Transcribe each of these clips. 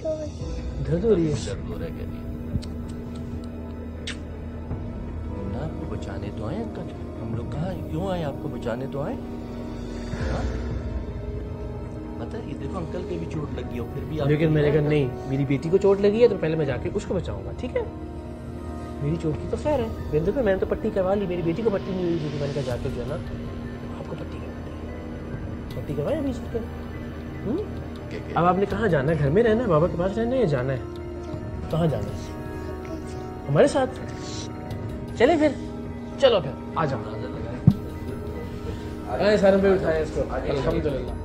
दर्द हो रही है? दर्द हो रहा है कह रही है। ना आपको बचाने तो आए अंकल, हम लोग कहाँ क्यों आए, आपको बचाने तो आए। हाँ? पता है ये देखो अंकल के भी चोट लगी हो फिर भी आप। लेकिन मैंने कहा नहीं, मेरी बेटी को चोट लगी है तो पहले मैं जाके उसको बचाऊंगा, ठीक है? मेरी चोट की तो खैर है, मैंने तो पट्टी करवा ली, मेरी बेटी को पट्टी नहीं हुई थी, मैंने कहा जाके जो है ना आपको पट्टी करवाए अभी इसके। अब आपने कहाँ जाना है? घर में रहना है, बाबा के पास रहना है या जाना है? कहाँ जाना है? हमारे साथ चले फिर, चलो फिर आ जाओ। सारे पे उठाए इसको, अल्हम्दुलिल्लाह।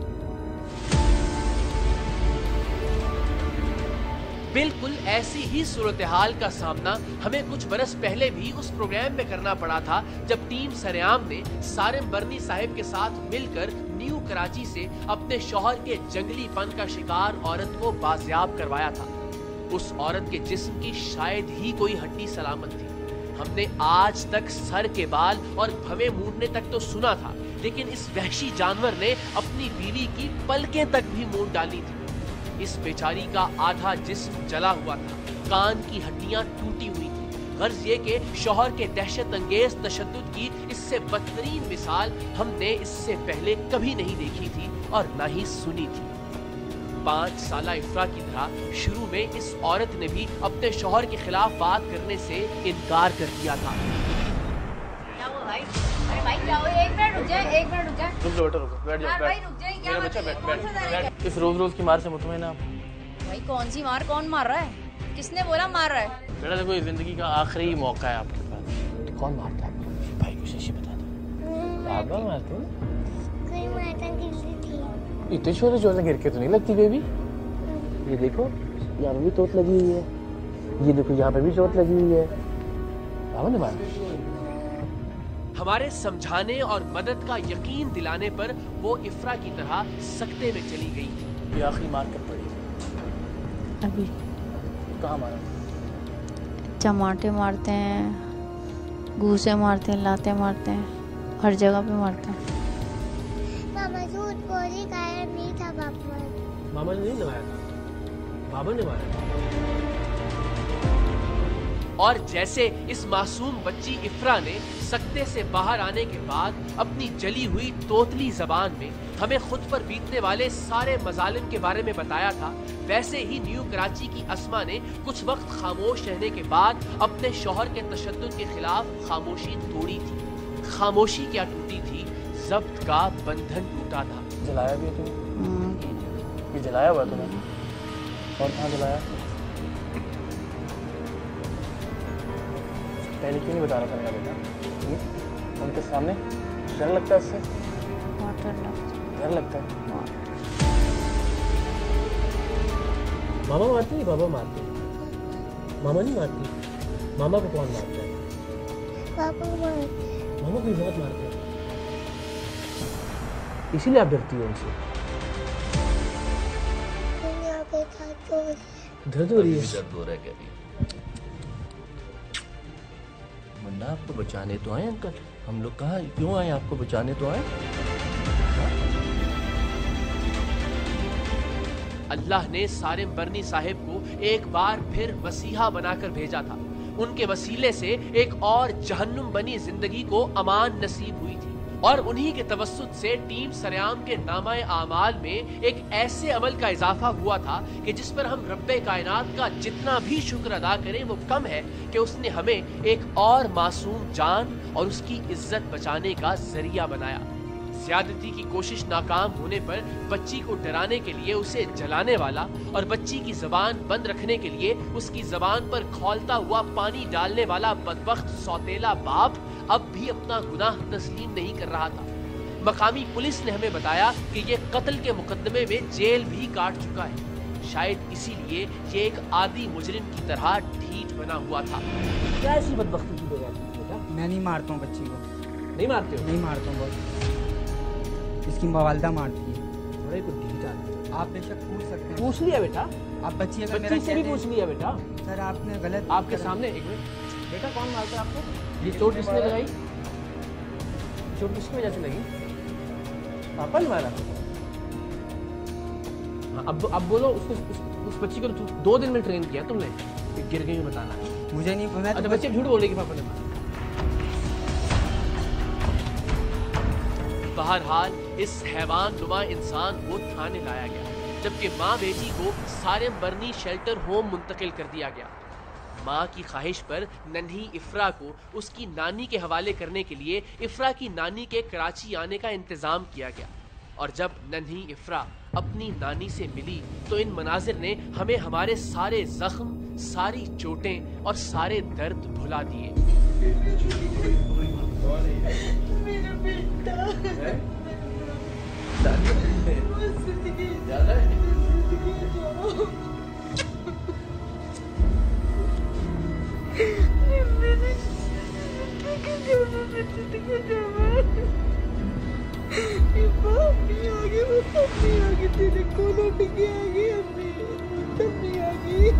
बिल्कुल ऐसी ही सूरत हाल का सामना हमें कुछ बरस पहले भी उस प्रोग्राम में करना पड़ा था जब टीम सरेआम ने सारिम बरनी साहिब के साथ मिलकर न्यू कराची से अपने शौहर के जंगलीपन का शिकार औरत को बाजियाब करवाया था। उस औरत के जिस्म की शायद ही कोई हड्डी सलामत थी। हमने आज तक सर के बाल और भवें मूंडने तक तो सुना था, लेकिन इस वहशी जानवर ने अपनी बीवी की पलकें तक भी मूंड डाली थी। इस बेचारी का आधा जिस्म जला हुआ था, कान की हड्डियां टूटी हुई थी। गर्ज ये कि शौहर के दहशत अंगेज तशद्दुद की इससे बदतरीन मिसाल हमने इससे पहले कभी नहीं देखी थी और न ही सुनी थी। 5 साला इफ्रा की तरह शुरू में इस औरत ने भी अपने शौहर के खिलाफ बात करने से इनकार कर दिया था। इस रोज की मार से मुतमईन आप? भाई कौन सी मार? कौन मार रहा है? किसने बोला मार रहा है? बेटा देखो ये जिंदगी का आखिरी मौका है आपके पास, तो कौन मारता है? भाई को शीशी बता दो। बाबा मारते हैं? इतने छोटे छोटे गिर के तो नहीं लगती बेबी। ये देखो यहाँ पे भी चोट लगी हुई है, ये देखो यहाँ पे भी चोट लगी हुई है। बाबा ने मारा। हमारे समझाने और मदद का यकीन दिलाने पर वो इफ्रा की तरह सकते में चली गई। ये आखिरी मार कब पड़ी? अभी। कहाँ मारा? टमाटे मारते हैं, घूसे मारते हैं, लाते मारते हैं, हर जगह पे मारते हैं। मामा झूठ बोली, गायब नहीं था बाबा। मामा ने नहीं लगाया था, बाबा ने मारा। और जैसे इस मासूम बच्ची इफ्रा ने सकते से बाहर आने के बाद अपनी जली हुई तोतली जबान में हमें खुद पर बीतने वाले सारे मजालिम के बारे में बताया था, वैसे ही न्यू कराची की अस्मा ने कुछ वक्त खामोश रहने के बाद अपने शौहर के तशद्दुद के खिलाफ खामोशी तोड़ी थी। खामोशी क्या टूटी थी, जब्त का बंधन टूटा था। जलाया भी है तूने? ये जलाया हुआ तूने? और कहाँ जलाया? पहले क्यों नहीं बता रहा था मेरा बेटा? उनके सामने डर लगता है इससे? डर लगता है। मामा मारती है, बाबा मारते हैं? मामा नहीं मारती। मामा को कौन मारता है? पापा मारते। मामा को बहुत मारते हैं, इसीलिए आप डरती हो उनसे। दर्द हो रही है? दर्द हो रहा है कह रही है। मुन्ना आपको बचाने तो आए अंकल, हम लोग कहाँ क्यों आए, आपको बचाने तो आए। अल्लाह ने सारिम बरनी साहिब को एक बार फिर मसीहा बनाकर भेजा था। उनके वसीले से एक और जहन्नुम बनी जिंदगी को अमान नसीब हुई थी और उन्हीं के तवस्सुत से टीम सरेआम के नामाए आमाल में एक ऐसे अमल का इजाफा हुआ था कि जिस पर हम रब्बे कायनात का जितना भी शुक्र अदा करें वो कम है कि उसने हमें एक और मासूम जान और उसकी इज्जत बचाने का जरिया बनाया। ज्यादती की कोशिश नाकाम होने पर बच्ची को डराने के लिए उसे जलाने वाला और बच्ची की जबान बंद रखने के लिए उसकी जबान पर खौलता हुआ पानी डालने वाला बदबख्त सौतेला बाप अब भी अपना गुनाह तस्लीम नहीं कर रहा था। मकामी पुलिस ने हमें बताया कि ये कत्ल के मुकदमे में जेल भी काट चुका है। शायद इसीलिए ये एक आदी मुजरिम की तरह ढीठ बना हुआ था। क्या ऐसी बदबख्ती की बेटा? मैं नहीं मारता हूँ बच्ची को। नहीं मारते हो? नहीं मारता हूँ, बस इसकी वालिदा मारती है। बड़े को ढीठ आदमी। आप बेशक पूछ सकते हैं। पूछ लिया बेटा? आप बच्ची अगर मेरा बच्ची से भी पूछ लिया बेटा? सर आपने गलत आपके सामने। एक मिनट बेटा, कौन मारता है आपको? ये चोट किसने लगाई? चोट किसकी वजह से लगी? पापा ने मारा? हाँ, अब बोलो उसको उस बच्ची को 2 दिन में ट्रेन किया तुमने, गिर गई बताना। मुझे नहीं पता। अच्छा बच्चे झूठ बोल रहे कि पापा ने मारा। बहरहाल इस हैवान नुमा इंसान को थाने लाया गया, जबकि माँ बेटी को सारेम बर्नी शेल्टर होम मुंतकिल कर दिया गया। माँ की ख्वाहिश पर नन्ही इफ्रा को उसकी नानी के हवाले करने के लिए इफ्रा की नानी के कराची आने का इंतजाम किया गया। और जब नन्ही इफ्रा अपनी नानी से मिली तो इन मनाजिर ने हमें हमारे सारे जख्म, सारी चोटें और सारे दर्द भुला दिए। मेरा बेटा तेरे को लौट के आ गई अम्मी आ गई।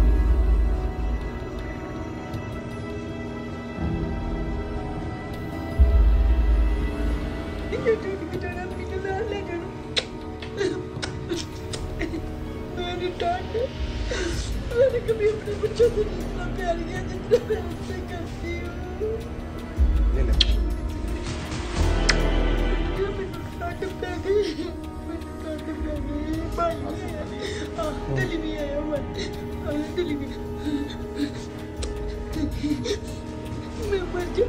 मैंने कभी अपने बच्चों से जितना प्यार किया जितना मैं उससे करती हूँ। दिल्ली भी आया हुआ दिल्ली भी मैं बच्चा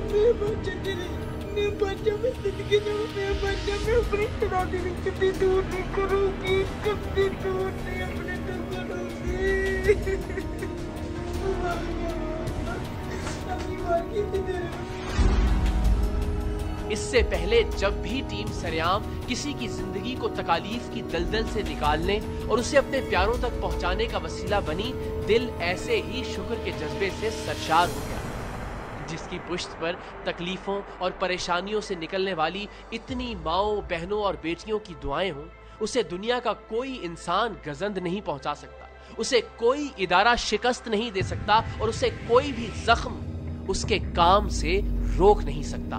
मैं जिंदगी मैं बच्चा मैं अपनी शादी में कभी दूर नहीं करूँगी, कभी दूर नहीं अपने तो करूँगी। इससे पहले जब भी टीम सरेआम किसी की जिंदगी को तकालीफ की दलदल से निकालने और उसे अपने प्यारों तक पहुंचाने का वसीला बनी, दिल ऐसे ही शुक्र के जज्बे से सरशार हो गया। जिसकी पुश्त पर तकलीफों और परेशानियों से निकलने वाली इतनी माओं, बहनों और बेटियों की दुआएं हों, उसे दुनिया का कोई इंसान गजंद नहीं पहुंचा सकता, उसे कोई इदारा शिकस्त नहीं दे सकता और उसे कोई भी जख्म उसके काम से रोक नहीं सकता।